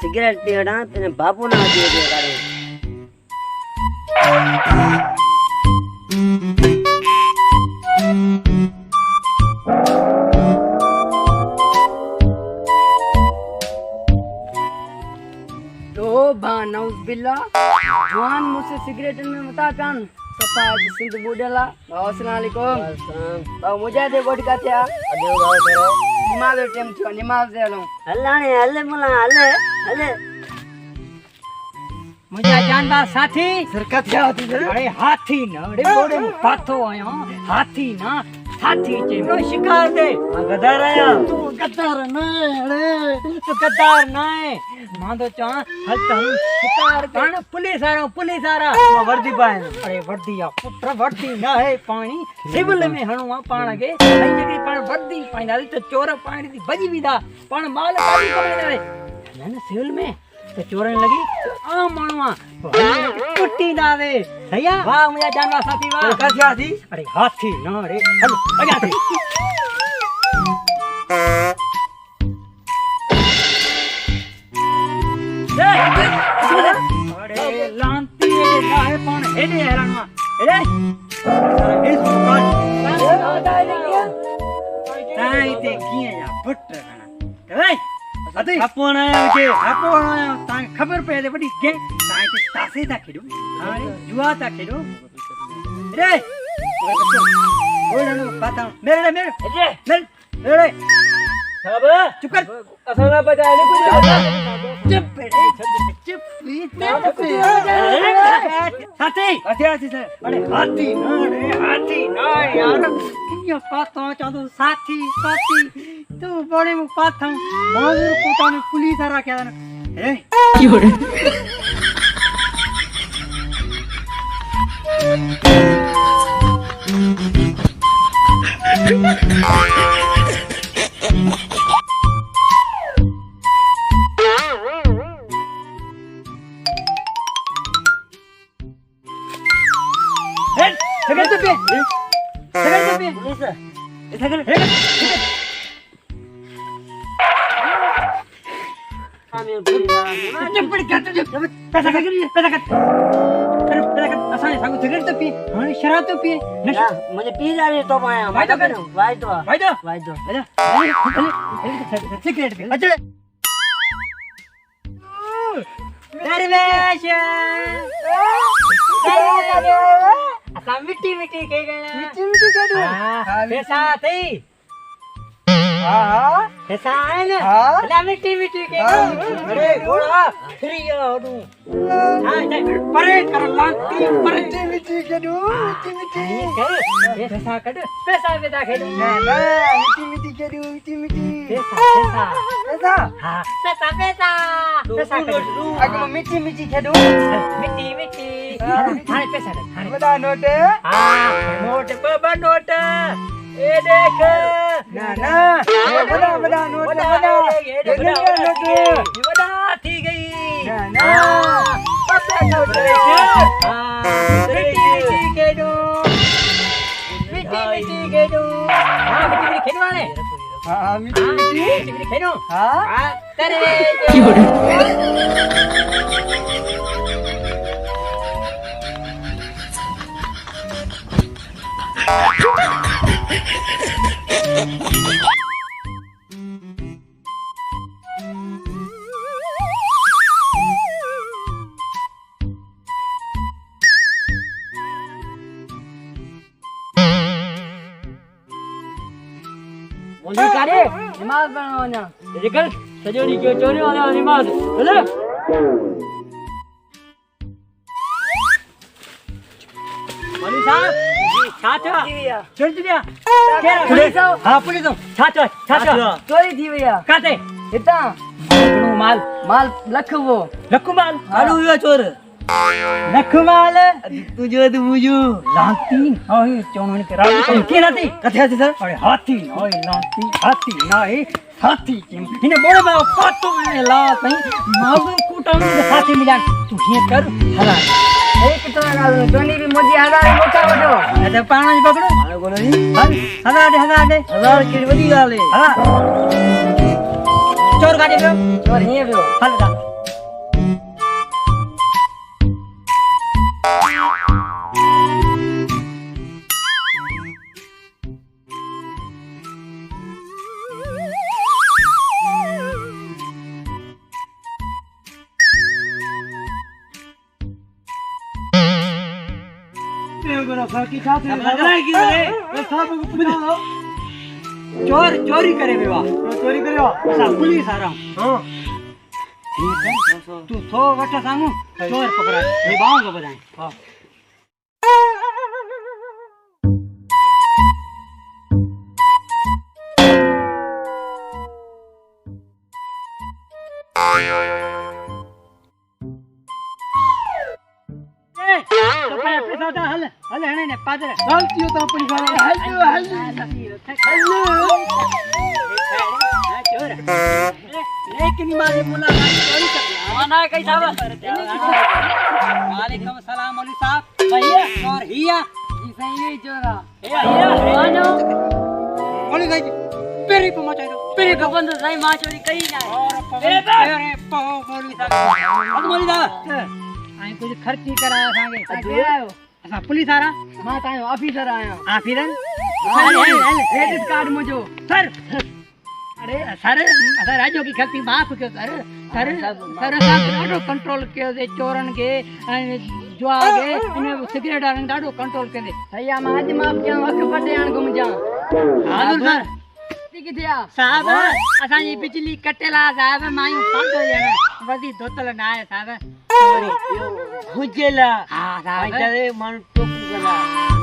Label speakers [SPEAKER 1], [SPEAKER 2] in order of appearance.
[SPEAKER 1] cigarette पीड़ा तेने बापू ना दिए दे करे तो बानौस बिल्ला जवान मुझसे सिगरेट में मता पान सपा सिंध बुडेला अस्सलाम वालेकुम बाऊ मुझे दे गोट का थिया अदे गाओ करो निमाज टेम थियो निमाज दे लो हल्लाने हल्ले मुला हल्ले
[SPEAKER 2] मुझे जान बा साथी
[SPEAKER 1] सरकत क्या होती है
[SPEAKER 2] अरे हाथी ना अरे बोड़े पाथो आया हाथी ना हाथी चे नो शिकार दे
[SPEAKER 1] गदार आया
[SPEAKER 2] तू गद्दार ना अरे तू गद्दार ना मां तो चा हलता शिकार कण पुलिस आ
[SPEAKER 1] वर्दी पाए
[SPEAKER 2] अरे वर्दी आ पुत्र वर्दी ना है पानी सिविल में हणवा पाण के आई जगी पाण वर्दी पाइना तो चोर पाणी दी बजी विदा पाण माल काडी करे ना सिविल में तो चोरन लगी आ मानवा कुट्टी दावे भैया वाह मुझे जानवा साथी वाह
[SPEAKER 1] कैसे आती
[SPEAKER 2] अरे हाथी ना रे हल आजा थे अरे लांती है पान हेडे हैरानवा अरे इस दुकान ताई ते किए जा पुट खाना ए अते अपन आया तां खबर पे दे बड़ी गे ताई ते तासे ता खेडो हां जुआ ता खेडो रे ओडनो पाता मेरे रे सब चुप कर असला बजाने को चुप बेटे चुप साथी से अरे हाथी ना यार ये पाता चादो साथी तू बड़े मु पाता माजूर कोटा में पुलिस आ रहा क्या ए क्यों रे
[SPEAKER 1] मुझे पी जा रही तो पाया वाइदो सिगरेट पी अच्छा
[SPEAKER 2] दरवेश असा मिट्टी के गया हां पैसा थी हां पैसा है ना ला मिट्टी के अरे घोड़ा फ्री होडू हां परे कर लांती परे मिट्टी के दू मिट्टी पैसा कड पैसा बेटा खेडू ना मिट्टी के दू मिट्टी पैसा हां पैसा अगलो मिट्टी के दू मिट्टी हां पैसा दे
[SPEAKER 1] बड़ा नोट
[SPEAKER 2] हां नोट बाबा नोट ए देख
[SPEAKER 1] ना बड़ा नोट
[SPEAKER 2] बड़ा थी गई
[SPEAKER 1] ना
[SPEAKER 2] बड़ा नोट हां मिट्टी के दो हां मिट्टी खेलवाने
[SPEAKER 1] हां मिट्टी
[SPEAKER 2] खेलो
[SPEAKER 1] हां
[SPEAKER 2] तेरे बोली करे नमाज पढ़ना निकल सजोड़ी क्यों चोरी वाला नमाज बोले बोली साहब छाछा चोरी दिया पुलिस हां पुलिस छाछा
[SPEAKER 1] चोरी थी भैया
[SPEAKER 2] काते
[SPEAKER 1] इतना
[SPEAKER 2] माल
[SPEAKER 1] लख वो
[SPEAKER 2] लखू माल
[SPEAKER 1] आलू हुआ चोर
[SPEAKER 2] नखमाल तुझो तू मुझो लांती होई चोणन के राव के नाती कथे आती सर अरे हाथी होई लांती हाथी नाही हाथी किम इने बोले बा पातो में ला सही माऊ कुटा में हाथी मिला तू हे कर हला
[SPEAKER 1] एक तो दोनी भी मोदी 1000 मोटा वठो
[SPEAKER 2] अरे पाणी पकड़ो मारो बोलो नी हजार की वडी गाले हां चोर गाड़ी पे
[SPEAKER 1] चोर हिए बियो
[SPEAKER 2] हलदा चोर चोरी करे बेवा चोरी करे सब पुलिस आ रहा हां ठीक है तू थो वटा सामू चोर पकड़ा ये बाऊ को बताएं हां हल हणे ने पादर गलती तो अपनी गाल चोर लेकिन मारे मुलाकात चोरी कर माना कई साहब वालेकुम सलाम मौलवी साहब भैया और हिया
[SPEAKER 1] जी सही चोरा
[SPEAKER 2] ए
[SPEAKER 1] मानो
[SPEAKER 2] मौलवी भाई पेरी पे मचाई दो
[SPEAKER 1] पेरे को बंद सही मां चोरी कई ना
[SPEAKER 2] अरे पो मौलवी साहब मौलवी साहब आई कुछ खर्ची कराया सांगे
[SPEAKER 1] अगे आयो
[SPEAKER 2] असा पुलिस आ रहा
[SPEAKER 1] मां तायो ऑफिसर आयो
[SPEAKER 2] ऑफिसर
[SPEAKER 1] क्रेडिट कार्ड मुझो
[SPEAKER 2] सर अरे सर असा राजो की खर्ची माफ क्यों सर साहब ॾाढो कंट्रोल कयो दे चोरन के जो आगे इने सिगरेट वारन ॾाढो कंट्रोल कंदे
[SPEAKER 1] भैया मां आज माफ किया वक्त पटे आन घुम जा
[SPEAKER 2] हाज़ुर सर
[SPEAKER 1] किथे आ
[SPEAKER 2] साहब असा जी बिजली कटेला साहब मायूं पांडो जना वदी धोतल ना है साहब सॉरी हुजेला हां साहब भाई मन टोकू गला